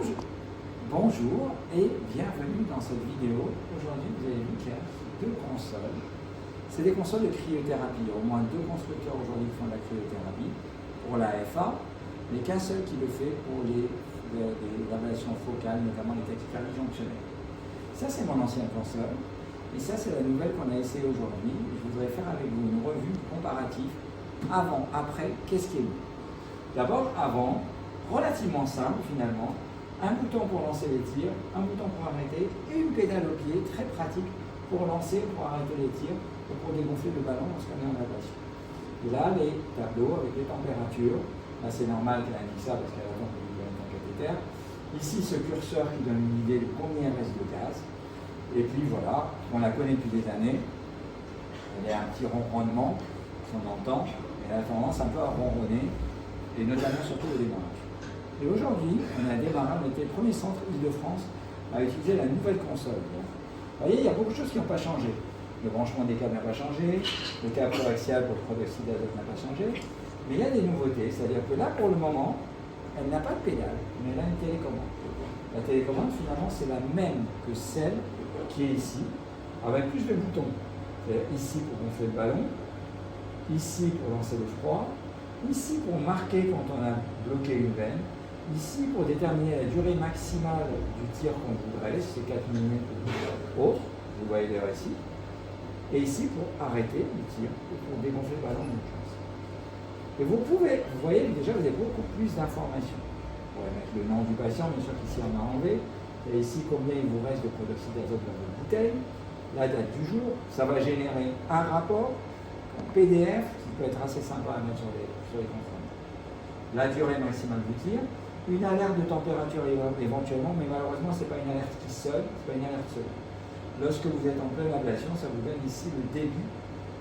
Bonjour et bienvenue dans cette vidéo. Aujourd'hui, vous avez vu qu'il y a deux consoles. C'est des consoles de cryothérapie. Il y a au moins deux constructeurs aujourd'hui qui font de la cryothérapie pour la FA, mais qu'un seul qui le fait pour les ablations focales, notamment les tachycardies jonctionnelles. Ça, c'est mon ancienne console. Et ça, c'est la nouvelle qu'on a essayée aujourd'hui. Je voudrais faire avec vous une revue comparative avant, après, qu'est-ce qui est mieux. D'abord, avant, relativement simple finalement, un bouton pour lancer les tirs, un bouton pour arrêter et une pédale au pied, très pratique pour lancer, pour arrêter les tirs ou pour dégonfler le ballon lorsqu'on est en ablation. Et là, les tableaux avec les températures, là c'est normal qu'elle indique ça parce qu'elle attend que vous ayez un cathéter. Ici, ce curseur qui donne une idée de combien il reste de gaz. Et puis voilà, on la connaît depuis des années. Elle a un petit ronronnement qu'on entend, mais elle a tendance un peu à ronronner, et notamment surtout au démarrage. Et aujourd'hui, on a démarré, on était le premier centre Île-de-France à utiliser la nouvelle console. Donc, vous voyez, il y a beaucoup de choses qui n'ont pas changé. Le branchement des câbles n'a pas changé, le câble coaxial pour le protoxyde d'azote n'a pas changé, mais il y a des nouveautés, c'est-à-dire que là, pour le moment, elle n'a pas de pédale, mais elle a une télécommande. La télécommande, finalement, c'est la même que celle qui est ici, avec plus de boutons. C'est-à-dire ici pour gonfler le ballon, ici pour lancer le froid, ici pour marquer quand on a bloqué une veine, ici pour déterminer la durée maximale du tir qu'on voudrait, si c'est 4 minutes ou autre, vous voyez l'heure ici, et ici pour arrêter le tir ou pour dégonfler le ballon d'une chance. Et vous voyez déjà, vous avez beaucoup plus d'informations. Vous pourrez mettre le nom du patient, bien sûr qu'ici on a enlevé, et ici combien il vous reste de protoxyde d'azote dans votre bouteille, la date du jour, ça va générer un rapport, un PDF, qui peut être assez sympa à mettre sur les contrôles. La durée maximale du tir, une alerte de température éventuellement, mais malheureusement ce n'est pas une alerte qui sonne, c'est pas une alerte seule. Lorsque vous êtes en pleine ablation, ça vous donne ici le début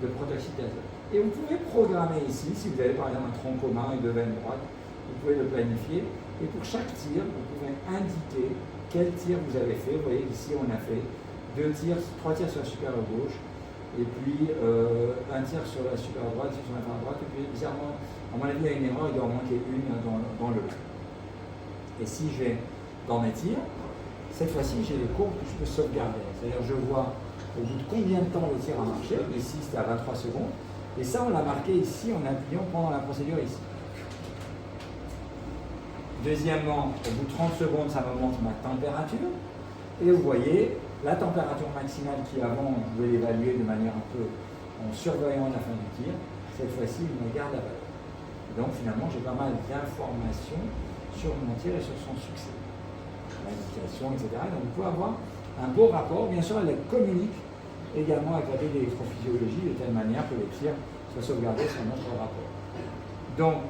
de protoxyde d'azote. Et vous pouvez programmer ici, si vous avez par exemple un tronc commun et deux veines droites, vous pouvez le planifier. Et pour chaque tir, vous pouvez indiquer quel tir vous avez fait. Vous voyez ici on a fait 3 tirs sur la supérieure gauche, et puis un tir sur la supérieure droite, sur la inférieure droite, et puis bizarrement, à mon avis il y a une erreur, il doit en manquer une dans le plan. Et si je vais dans mes tirs, cette fois-ci j'ai les courbes que je peux sauvegarder. C'est-à-dire je vois au bout de combien de temps le tir a marché, ici c'était à 23 secondes, et ça on l'a marqué ici en appuyant pendant la procédure ici. Deuxièmement, au bout de 30 secondes, ça me montre ma température. Et vous voyez, la température maximale qui avant, on pouvait l'évaluer de manière un peu en surveillant la fin du tir. Cette fois-ci, il me garde la valeur. Donc finalement, j'ai pas mal d'informations sur mon tir et sur son succès. L'indication, etc. Donc vous pouvez avoir un beau rapport. Bien sûr, elle communique également avec la d'électrophysiologie de telle manière que les tirs soient sauvegardés sur notre rapport. Donc,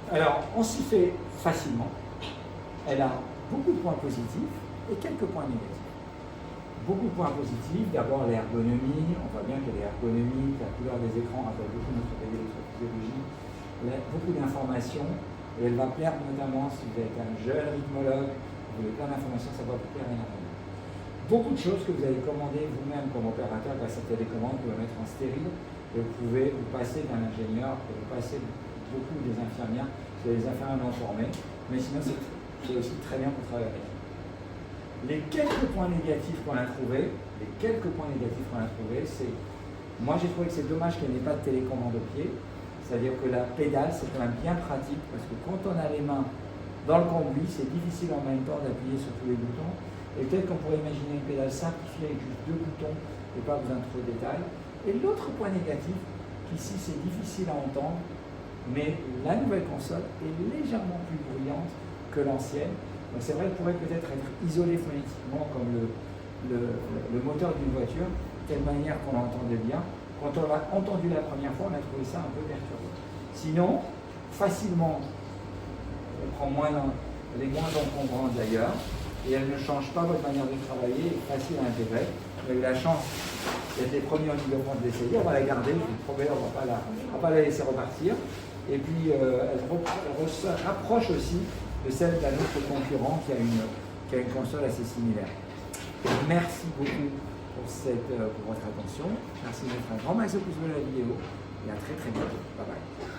alors, on s'y fait facilement. Elle a beaucoup de points positifs et quelques points négatifs. Beaucoup de points positifs, d'abord l'ergonomie, on voit bien qu'elle est ergonomique, la couleur des écrans rappelle beaucoup notre électrophysiologie, beaucoup d'informations, et elle va plaire notamment si vous êtes un jeune rythmologue, vous avez plein d'informations, ça va vous plaire énormément. Beaucoup de choses que vous allez commander vous-même comme opérateur grâce à télécommande, vous pouvez mettre en stérile, et vous pouvez vous passer d'un ingénieur, vous passer beaucoup des infirmières, c'est des infirmières non formées, mais sinon c'est aussi très bien pour travailler avec. Les quelques points négatifs qu'on a trouvés, c'est, moi j'ai trouvé que c'est dommage qu'elle n'ait pas de télécommande au pied, c'est-à-dire que la pédale c'est quand même bien pratique, parce que quand on a les mains dans le cambouis, c'est difficile en même temps d'appuyer sur tous les boutons, et peut-être qu'on pourrait imaginer une pédale simplifiée avec juste 2 boutons, et pas besoin de trop de détails. Et l'autre point négatif, qu'ici c'est difficile à entendre, mais la nouvelle console est légèrement plus bruyante que l'ancienne. Donc c'est vrai qu'elle pourrait peut-être être isolée phonétiquement comme le moteur d'une voiture, de telle manière qu'on l'entendait bien. Quand on l'a entendu la première fois, on a trouvé ça un peu perturbant. Sinon, facilement, elle est moins encombrante d'ailleurs, et elle ne change pas votre manière de travailler, elle est facile à intégrer. On a eu la chance d'être les premiers en Île-de-France d'essayer, on va la garder, je vous promets, on ne va pas la laisser repartir. Et puis elle se rapproche aussi de celle d'un autre concurrent qui a une console assez similaire. Merci beaucoup pour votre attention. Merci de mettre un grand max de pouces bleu à la vidéo et à très très bientôt. Bye bye.